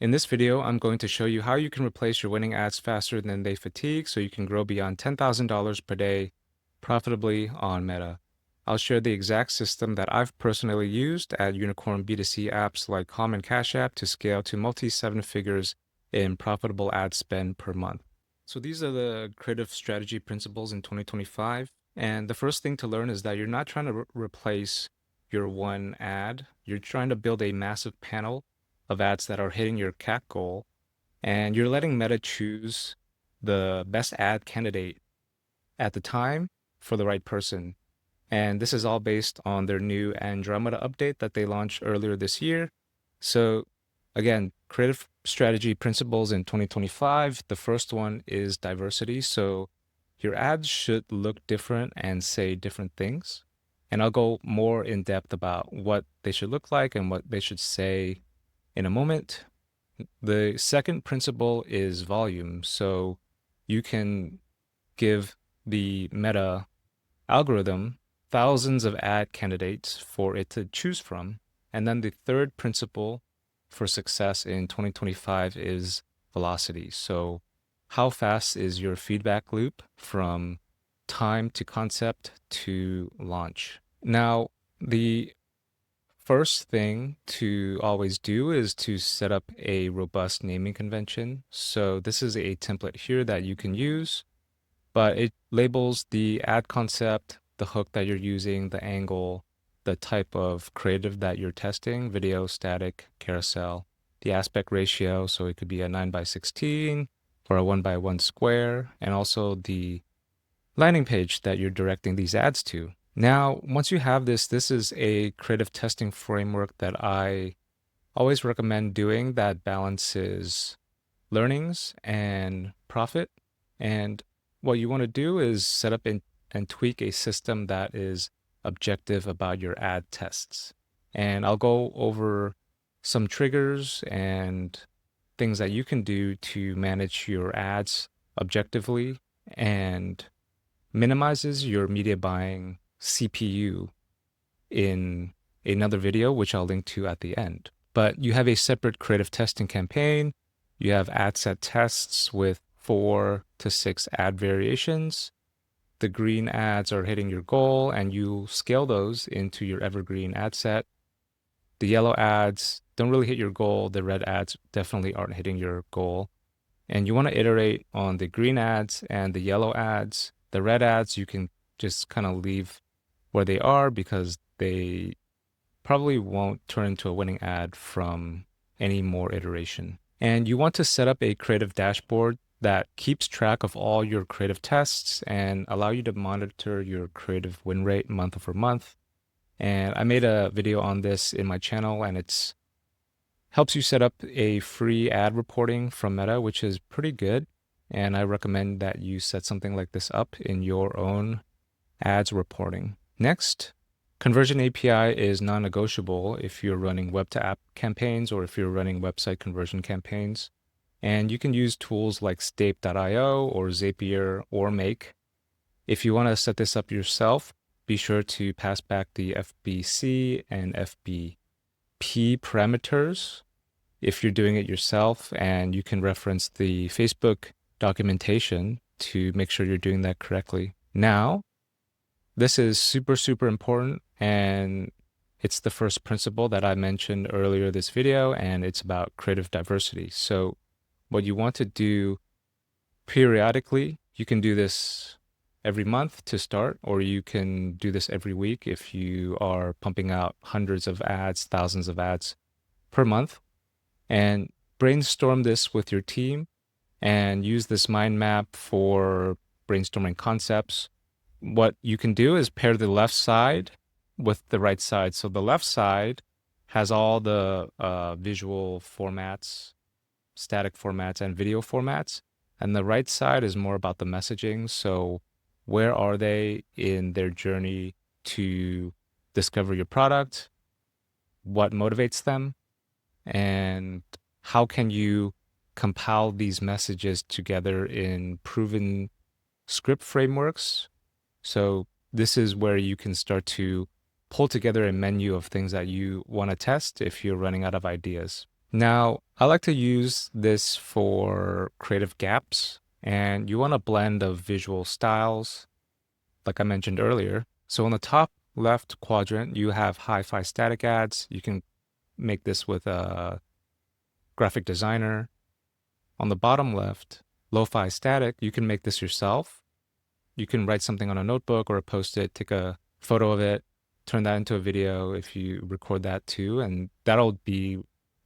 In this video, I'm going to show you how you can replace your winning ads faster than they fatigue so you can grow beyond $10,000 per day profitably on Meta. I'll share the exact system that I've personally used at Unicorn B2C apps like Calm and Cash App to scale to multi-seven figures in profitable ad spend per month. So these are the creative strategy principles in 2025. And the first thing to learn is that you're not trying to replace your one ad. You're trying to build a massive panel of ads that are hitting your CAC goal, and you're letting Meta choose the best ad candidate at the time for the right person. And this is all based on their new Andromeda update that they launched earlier this year. So again, creative strategy principles in 2025. The first one is diversity. So your ads should look different and say different things. And I'll go more in depth about what they should look like and what they should say in a moment. The second principle is volume. So you can give the Meta algorithm thousands of ad candidates for it to choose from. And then the third principle for success in 2025 is velocity. So how fast is your feedback loop from time to concept to launch? Now, the first thing to always do is to set up a robust naming convention. So this is a template here that you can use, but it labels the ad concept, the hook that you're using, the angle, the type of creative that you're testing, video, static, carousel, the aspect ratio. So it could be a 9:16 or a 1:1 square, and also the landing page that you're directing these ads to. Now, once you have this, this is a creative testing framework that I always recommend doing that balances learnings and profit. And what you want to do is set up and tweak a system that is objective about your ad tests. And I'll go over some triggers and things that you can do to manage your ads objectively and minimizes your media buying CPU in another video, which I'll link to at the end. But you have a separate creative testing campaign. You have ad set tests with 4 to 6 ad variations. The green ads are hitting your goal, and you scale those into your evergreen ad set. The yellow ads don't really hit your goal. The red ads definitely aren't hitting your goal. And you want to iterate on the green ads and the yellow ads. The red ads, you can just kind of leave where they are because they probably won't turn into a winning ad from any more iteration. And you want to set up a creative dashboard that keeps track of all your creative tests and allow you to monitor your creative win rate month over month. And I made a video on this in my channel, and it's helps you set up a free ad reporting from Meta, which is pretty good. And I recommend that you set something like this up in your own ads reporting. Next, Conversion API is non-negotiable if you're running web to app campaigns or if you're running website conversion campaigns. And you can use tools like Stape.io or Zapier or Make. If you want to set this up yourself, be sure to pass back the FBC and FBP parameters if you're doing it yourself, and you can reference the Facebook documentation to make sure you're doing that correctly. Now, this is super, super important, and it's the first principle that I mentioned earlier this video, and it's about creative diversity. So what you want to do periodically, you can do this every month to start, or you can do this every week if you are pumping out hundreds of ads, thousands of ads per month, and brainstorm this with your team and use this mind map for brainstorming concepts. What you can do is pair the left side with the right side. So the left side has all the visual formats, static formats, and video formats. And the right side is more about the messaging. So where are they in their journey to discover your product? What motivates them? And how can you compile these messages together in proven script frameworks? So this is where you can start to pull together a menu of things that you want to test if you're running out of ideas. Now, I like to use this for creative gaps, and you want a blend of visual styles, like I mentioned earlier. So on the top left quadrant, you have hi-fi static ads. You can make this with a graphic designer. On the bottom left, lo-fi static, you can make this yourself. You can write something on a notebook or a post-it, take a photo of it, turn that into a video if you record that too, and that'll be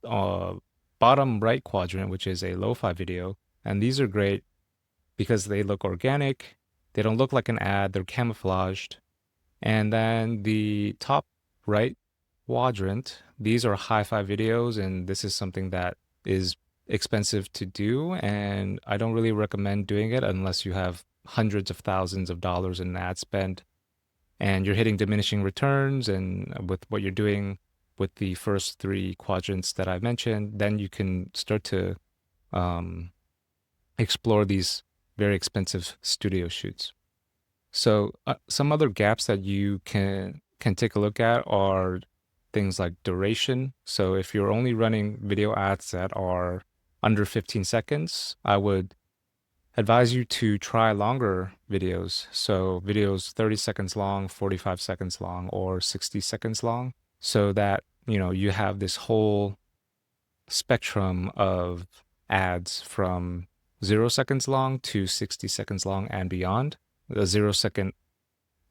uh, bottom right quadrant, which is a lo-fi video. And these are great because they look organic, they don't look like an ad, they're camouflaged. And then the top right quadrant, these are hi-fi videos, and this is something that is expensive to do, and I don't really recommend doing it unless you have hundreds of thousands of dollars in ad spend and you're hitting diminishing returns. And with what you're doing with the first three quadrants that I mentioned, then you can start to um, explore these very expensive studio shoots. So some other gaps that you can take a look at are things like duration. So if you're only running video ads that are under 15 seconds, I would advise you to try longer videos. So videos 30 seconds long, 45 seconds long, or 60 seconds long, so that, you have this whole spectrum of ads from 0 seconds long to 60 seconds long and beyond. A 0 second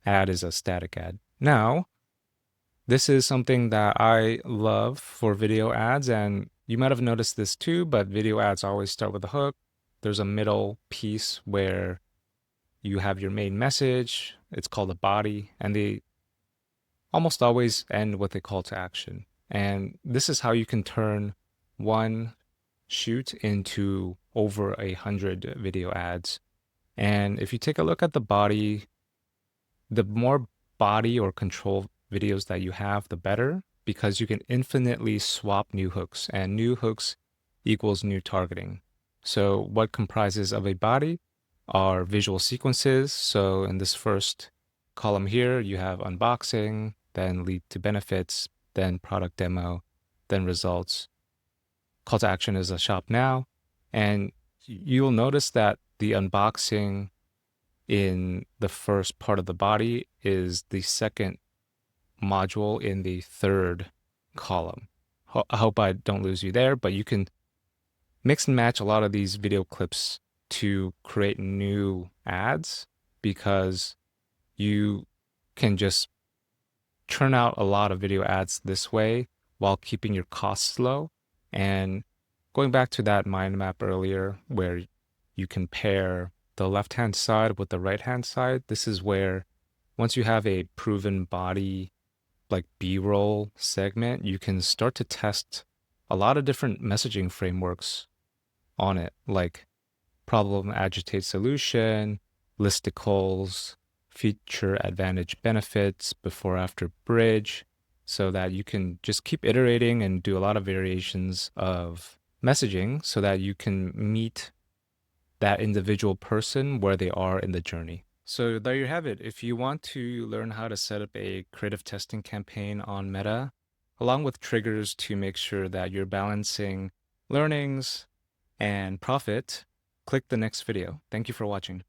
ad is a static ad. Now, this is something that I love for video ads, and you might have noticed this too, but video ads always start with a hook. There's a middle piece where you have your main message. It's called a body, and they almost always end with a call to action. And this is how you can turn one shoot into over 100 video ads. And if you take a look at the body, the more body or control videos that you have, the better, because you can infinitely swap new hooks, and new hooks equals new targeting. So what comprises of a body are visual sequences. So in this first column here, you have unboxing, then lead to benefits, then product demo, then results. Call to action is a shop now. And you'll notice that the unboxing in the first part of the body is the second module in the third column. I hope I don't lose you there, but you can mix and match a lot of these video clips to create new ads, because you can just churn out a lot of video ads this way while keeping your costs low. And going back to that mind map earlier where you can pair the left-hand side with the right-hand side, this is where once you have a proven body like B-roll segment, you can start to test a lot of different messaging frameworks on it, like problem, agitate, solution, listicles, feature, advantage, benefits, before, after, bridge, so that you can just keep iterating and do a lot of variations of messaging so that you can meet that individual person where they are in the journey. So there you have it. If you want to learn how to set up a creative testing campaign on Meta, along with triggers to make sure that you're balancing learnings and profit, click the next video. Thank you for watching.